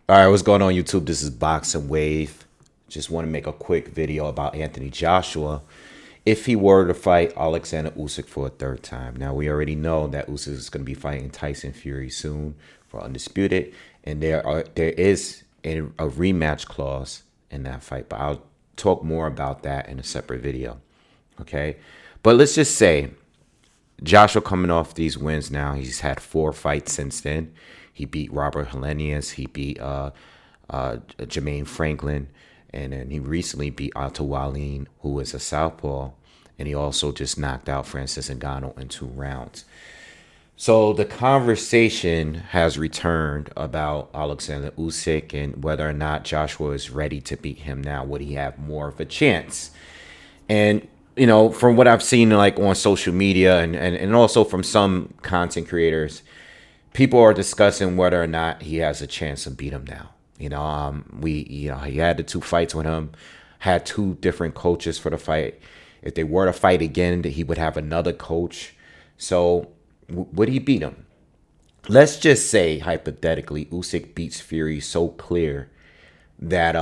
All right, what's going on YouTube? This is Boxingwave. Just want to make a quick video about Anthony Joshua. If he were to fight Alexander Usyk for a third time. Now, we already know that Usyk is going to be fighting Tyson Fury soon for Undisputed. And there is a rematch clause in that fight. But I'll talk more about that in a separate video. Okay? But let's just say Joshua coming off these wins now. He's had 4 fights since then. He beat Robert Helenius. He beat Jermaine Franklin. And then he recently beat Otto Wallin, who is a southpaw. And he also just knocked out Francis Ngannou in 2 rounds. So the conversation has returned about Alexander Usyk and whether or not Joshua is ready to beat him now. Would he have more of a chance? And you know, from what I've seen like on social media and also from some content creators, people are discussing whether or not he has a chance to beat him now. He had the 2 fights with him, had 2 different coaches for the fight. If they were to fight again, he would have another coach. So would he beat him? Let's just say hypothetically, Usyk beats Fury so clear that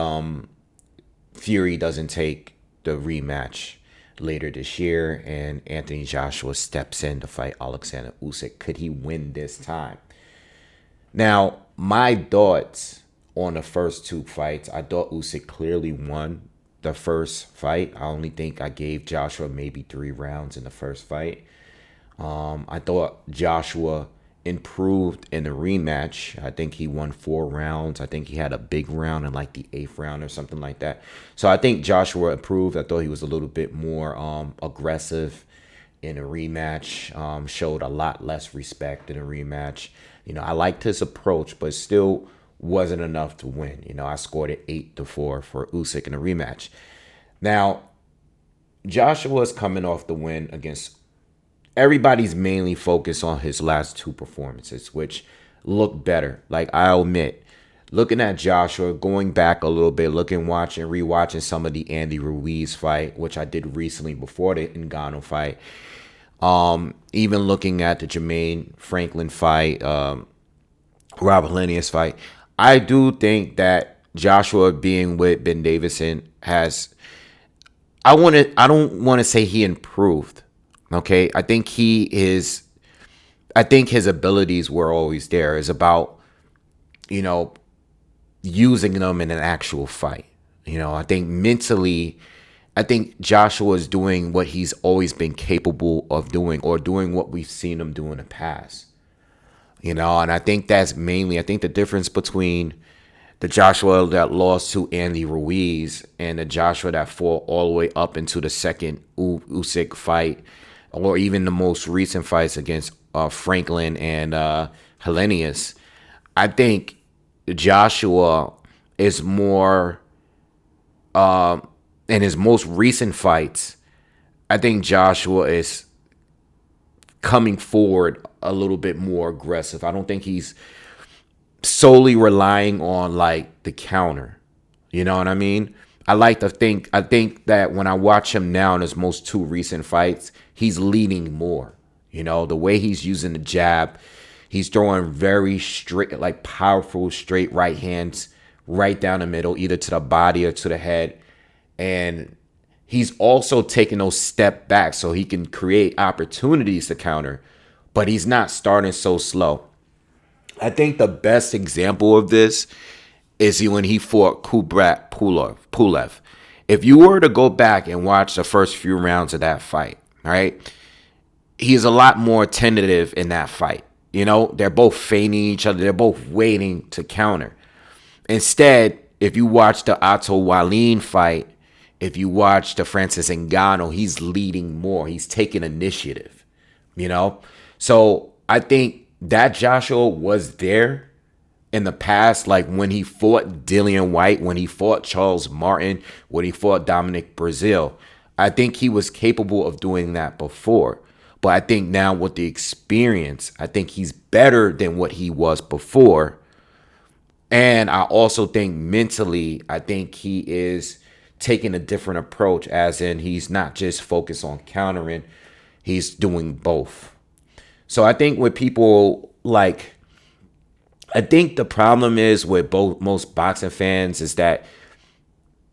Fury doesn't take the rematch later this year and Anthony Joshua steps in to fight Alexander Usyk. Could he win this time? Now, my thoughts on the first 2 fights, I thought Usyk clearly won the first fight. I only think I gave Joshua maybe 3 rounds in the first fight. I thought Joshua improved in the rematch. I think he won 4 rounds. I think he had a big round in like the 8th round or something like that. So I think Joshua improved. I thought he was a little bit more aggressive in a rematch. Showed a lot less respect in a rematch. You know, I liked his approach, but still wasn't enough to win. You know, I scored it 8-4 for Usyk in a rematch. Now, Joshua is coming off the win against. Everybody's mainly focused on his last 2 performances, which look better. Like, I'll admit, looking at Joshua, going back a little bit, rewatching some of the Andy Ruiz fight, which I did recently before the Ngannou fight. Even looking at the Jermaine Franklin fight, Robert Helenius fight, I do think that Joshua being with Ben Davison has. I don't want to say he improved. Okay, I think his abilities were always there. It's about, you know, using them in an actual fight. You know, I think mentally, I think Joshua is doing what he's always been capable of doing, or doing what we've seen him do in the past. You know, and I think that's mainly, I think the difference between the Joshua that lost to Andy Ruiz and the Joshua that fought all the way up into the second Usyk fight, or even the most recent fights against Franklin and Helenius, I think Joshua is more, in his most recent fights, I think Joshua is coming forward a little bit more aggressive. I don't think he's solely relying on like the counter. You know what I mean? I think that when I watch him now in his most 2 recent fights, he's leading more. You know, the way he's using the jab, he's throwing very straight, like powerful straight right hands right down the middle, either to the body or to the head. And he's also taking those step back so he can create opportunities to counter, but he's not starting so slow. I think the best example of this is when he fought Kubrat Pulev. If you were to go back and watch the first few rounds of that fight, right, he's a lot more tentative in that fight. You know, they're both feigning each other. They're both waiting to counter. Instead, if you watch the Otto Wallin fight, if you watch the Francis Ngannou, he's leading more. He's taking initiative, you know? So I think that Joshua was there in the past, like when he fought Dillian White, when he fought Charles Martin, when he fought Dominic Brazil. I think he was capable of doing that before. But I think now with the experience, I think he's better than what he was before. And I also think mentally, I think he is taking a different approach, as in he's not just focused on countering, he's doing both. So I think with people like I think the problem is with most boxing fans is that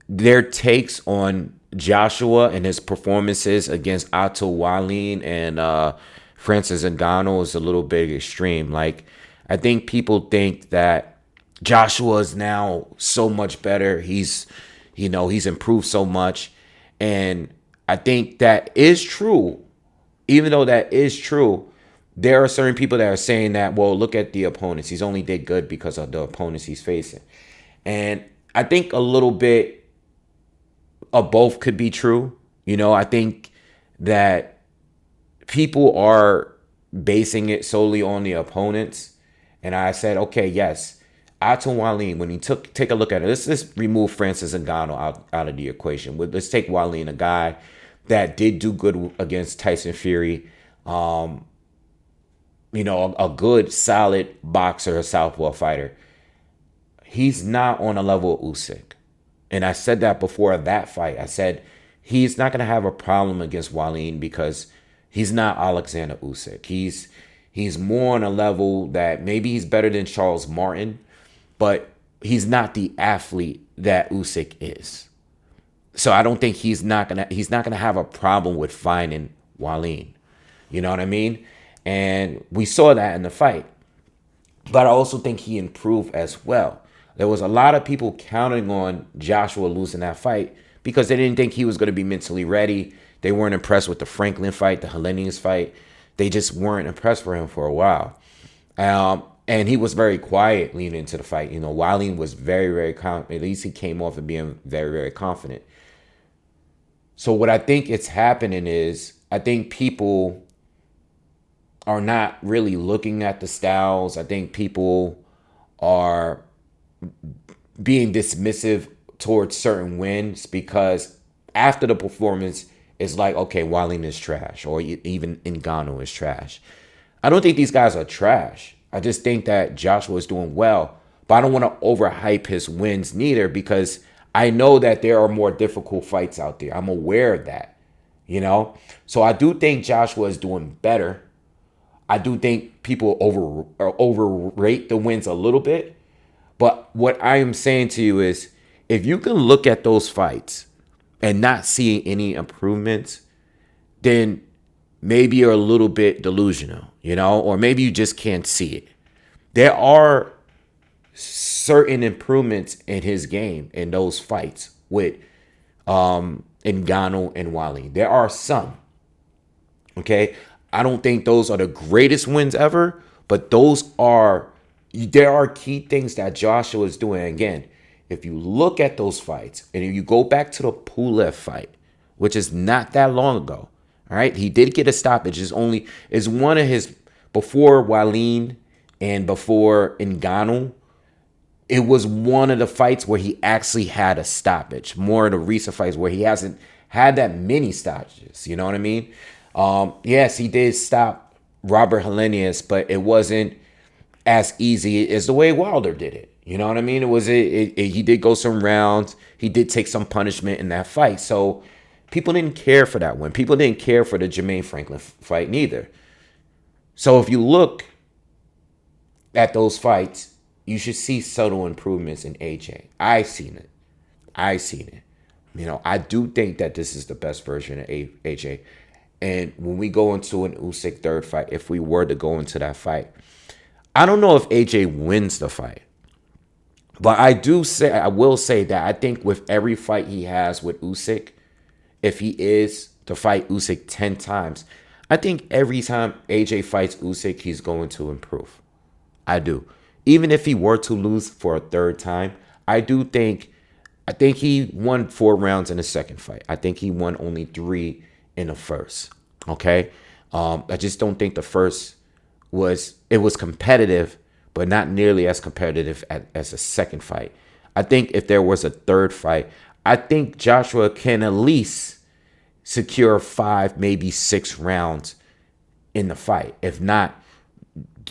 their takes on Joshua and his performances against Otto Wallin and Francis Ngannou is a little bit extreme. Like, I think people think that Joshua is now so much better. He's improved so much, and I think that is true. Even though that is true, there are certain people that are saying that, well, look at the opponents. He's only did good because of the opponents he's facing. And I think a little bit of both could be true. I think that people are basing it solely on the opponents. And I said, okay, yes, Otto Wallin, when he take a look at it, let's remove Francis Ngannou out of the equation. Let's take Wallin, a guy that did do good against Tyson Fury. A good, solid boxer, a southpaw fighter. He's not on a level of Usyk. And I said that before that fight. I said he's not going to have a problem against Wallin because he's not Alexander Usyk. He's more on a level that maybe he's better than Charles Martin, but he's not the athlete that Usyk is. So I don't think he's not gonna have a problem with finding Wallin. You know what I mean? And we saw that in the fight. But I also think he improved as well. There was a lot of people counting on Joshua losing that fight because they didn't think he was going to be mentally ready. They weren't impressed with the Franklin fight, the Hellenius fight. They just weren't impressed for him for a while. And he was very quiet leading into the fight. Wallin was very, very confident. At least he came off of being very, very confident. So what I think it's happening is I think people are not really looking at the styles. I think people are being dismissive towards certain wins because after the performance, it's like, okay, Wallin is trash, or even Ngannou is trash. I don't think these guys are trash. I just think that Joshua is doing well, but I don't want to overhype his wins neither because I know that there are more difficult fights out there. I'm aware of that, So I do think Joshua is doing better. I do think people overrate the wins a little bit. But what I am saying to you is, if you can look at those fights and not see any improvements, then maybe you're a little bit delusional, or maybe you just can't see it. There are certain improvements in his game in those fights with Ngannou and Wallin. There are some. Okay, I don't think those are the greatest wins ever, but there are key things that Joshua is doing. Again, if you look at those fights and if you go back to the Pulev fight, which is not that long ago, all right, he did get a stoppage. Is one of his, before Wallin and before Ngannou, it was one of the fights where he actually had a stoppage. More of the recent fights where he hasn't had that many stoppages. You know what I mean? Yes, he did stop Robert Hellenius, but it wasn't as easy as the way Wilder did it. You know what I mean? He did go some rounds. He did take some punishment in that fight. So people didn't care for that one. People didn't care for the Jermaine Franklin fight neither. So if you look at those fights, you should see subtle improvements in AJ. I seen it. I do think that this is the best version of AJ. And when we go into an Usyk third fight, if we were to go into that fight, I don't know if AJ wins the fight. But I will say that I think with every fight he has with Usyk, if he is to fight Usyk 10 times, I think every time AJ fights Usyk, he's going to improve. I do. Even if he were to lose for a third time, I think he won 4 rounds in the second fight. I think he won only 3 in the first. Okay? I just don't think the first was competitive, but not nearly as competitive as the second fight. I think if there was a third fight, I think Joshua can at least secure 5, maybe 6 rounds in the fight, if not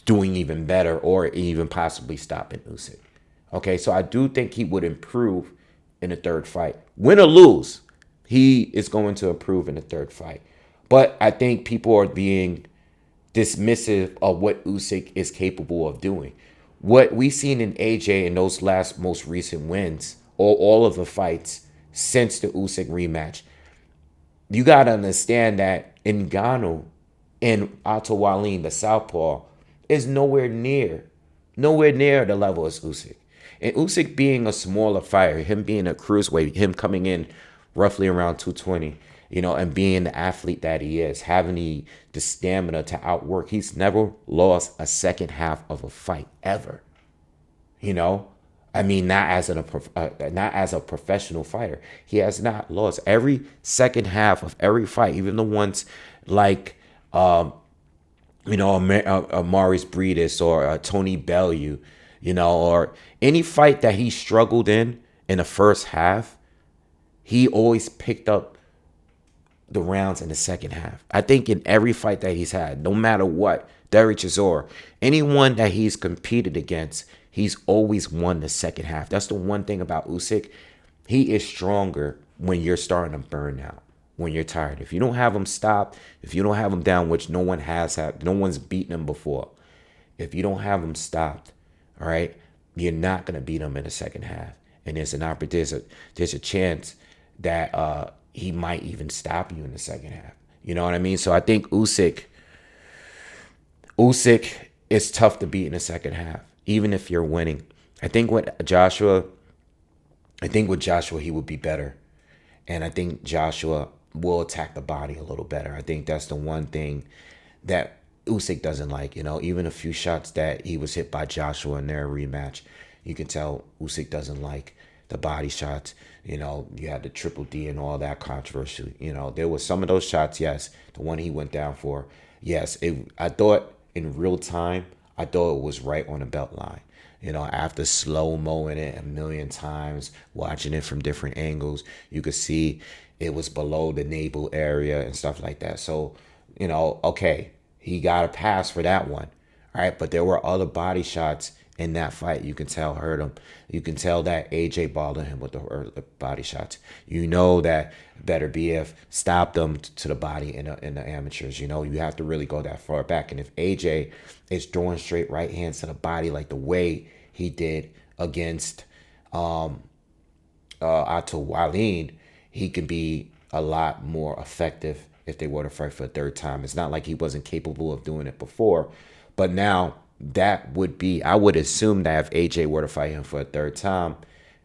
doing even better or even possibly stopping Usyk. Okay, so I do think he would improve in the third fight. Win or lose, he is going to improve in the third fight. But I think people are being dismissive of what Usyk is capable of doing. What we seen in AJ in those last most recent wins, or all of the fights since the Usyk rematch, you gotta understand that Ngannou and Otto Wallin, the southpaw, is nowhere near the level as Usyk. And Usyk being a smaller fighter, him being a cruiserweight, him coming in roughly around 220, and being the athlete that he is, having the stamina to outwork, he's never lost a second half of a fight ever. You know, I mean, not as a professional fighter. He has not lost every second half of every fight, even the ones like Maurice Breedis or Tony Bellew, or any fight that he struggled in the first half. He always picked up the rounds in the second half. I think in every fight that he's had, no matter what, Derek Chisora, anyone that he's competed against, he's always won the second half. That's the one thing about Usyk. He is stronger when you're starting to burn out, when you're tired. If you don't have him stopped, if you don't have him down, which no one has had, no one's beaten him before. If you don't have him stopped, all right, you're not gonna beat him in the second half. And there's a chance that he might even stop you in the second half. You know what I mean? So I think Usyk is tough to beat in the second half, even if you're winning. I think with Joshua, he would be better. And I think Joshua will attack the body a little better. I think that's the one thing that Usyk doesn't like. Even a few shots that he was hit by Joshua in their rematch, you can tell Usyk doesn't like the body shots. You had the triple D and all that controversy. There was some of those shots, yes. The one he went down for, yes. I thought in real time, I thought it was right on the belt line. After slow-moing it a million times, watching it from different angles, you could see it was below the navel area and stuff like that. So, okay, he got a pass for that one. All right, but there were other body shots in that fight. You can tell hurt him. You can tell that AJ bothered him with the body shots. That Better BF stopped them to the body in the amateurs. You have to really go that far back. And if AJ is throwing straight right hands to the body like the way he did against Otto Wallin, he can be a lot more effective if they were to fight for a third time. It's not like he wasn't capable of doing it before, but now that would be, I would assume that if AJ were to fight him for a third time,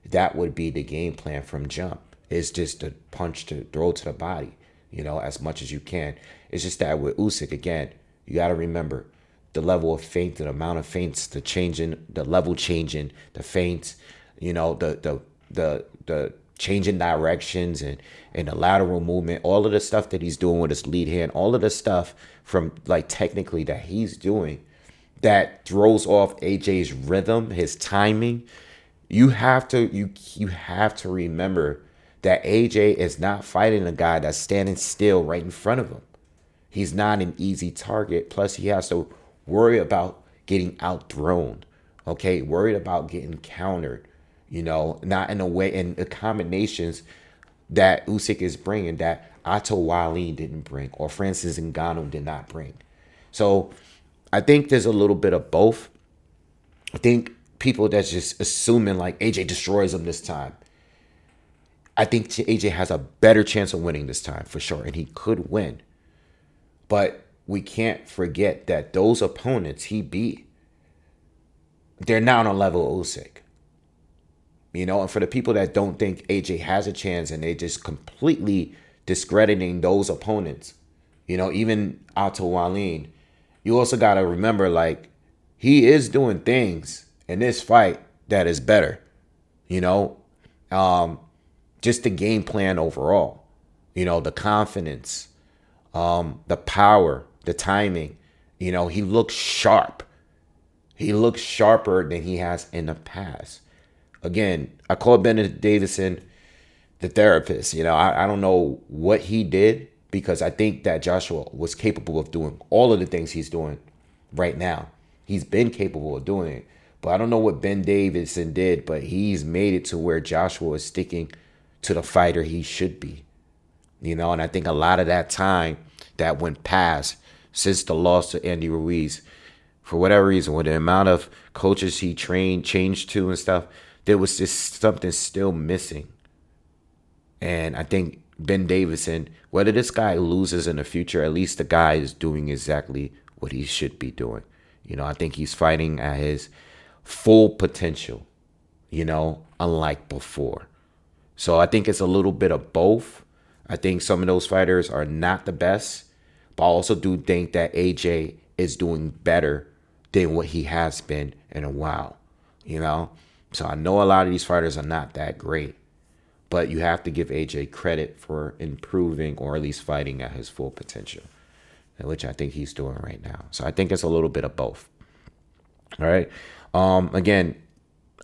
that would be the game plan from jump. It's just a punch to throw to the body, as much as you can. It's just that with Usyk, again, you got to remember the level of feint, the amount of feints, the level changing, the feints, the changing directions and the lateral movement, all of the stuff that he's doing with his lead hand, all of the stuff from like technically that he's doing that throws off AJ's rhythm, his timing. You have to remember that AJ is not fighting a guy that's standing still right in front of him. He's not an easy target. Plus, he has to worry about getting outthrown. Okay, worried about getting countered. Not in a way, in the combinations that Usyk is bringing that Otto Wallin didn't bring, or Francis Ngannou did not bring. So I think there's a little bit of both. I think people that's just assuming like AJ destroys him this time. I think AJ has a better chance of winning this time for sure, and he could win. But we can't forget that those opponents he beat, they're not on level of Usyk. And for the people that don't think AJ has a chance and they just completely discrediting those opponents, even Otto Wallin, you also got to remember, like, he is doing things in this fight that is better, just the game plan overall, the confidence, the power, the timing, he looks sharp. He looks sharper than he has in the past. Again, I call Benedict Davison the therapist. I don't know what he did, because I think that Joshua was capable of doing all of the things he's doing right now. He's been capable of doing it. But I don't know what Ben Davison did, but he's made it to where Joshua is sticking to the fighter he should be. And I think a lot of that time that went past since the loss to Andy Ruiz, For whatever reason, with the amount of coaches he trained, changed to and stuff, there was just something still missing. And I think Ben Davison, whether this guy loses in the future, at least the guy is doing exactly what he should be doing. I think he's fighting at his full potential, unlike before. So I think it's a little bit of both. I think some of those fighters are not the best, but I also do think that AJ is doing better than what he has been in a while, So I know a lot of these fighters are not that great, but you have to give AJ credit for improving or at least fighting at his full potential, which I think he's doing right now. So I think it's a little bit of both. All right. Again,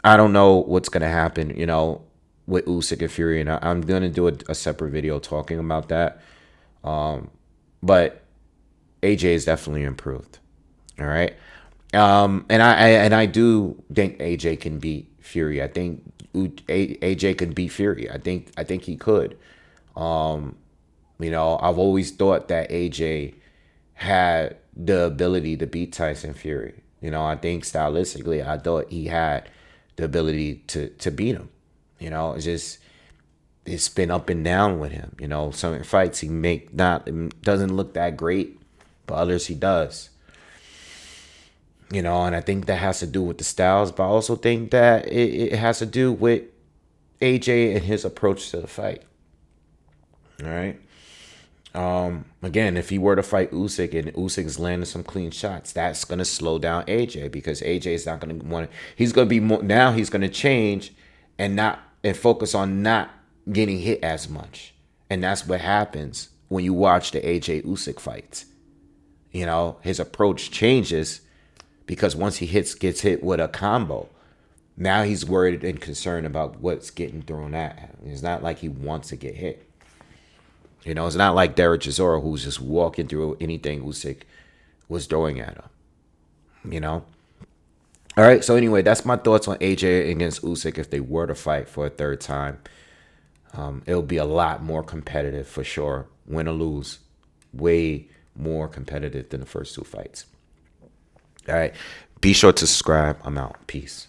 I don't know what's going to happen, with Usyk and Fury, and I'm going to do a separate video talking about that. But AJ is definitely improved. All right. And I do think AJ can beat Fury. I think AJ can beat Fury. I think he could. I've always thought that AJ had the ability to beat Tyson Fury. I think stylistically, I thought he had the ability to beat him. It's been up and down with him. Some fights he doesn't look that great, but others he does. And I think that has to do with the styles, but I also think that it has to do with AJ and his approach to the fight. All right. Again, if he were to fight Usyk and Usyk's landing some clean shots, that's going to slow down AJ because AJ is not going to want to. He's going to be more now. He's going to change and focus on not getting hit as much, and that's what happens when you watch the AJ Usyk fights. His approach changes because once he gets hit with a combo, now he's worried and concerned about what's getting thrown at him. It's not like he wants to get hit. It's not like Derek Chisora who's just walking through anything Usyk was throwing at him. All right. So anyway, that's my thoughts on AJ against Usyk if they were to fight for a third time. It'll be a lot more competitive for sure. Win or lose, way more competitive than the first two fights. All right. Be sure to subscribe. I'm out. Peace.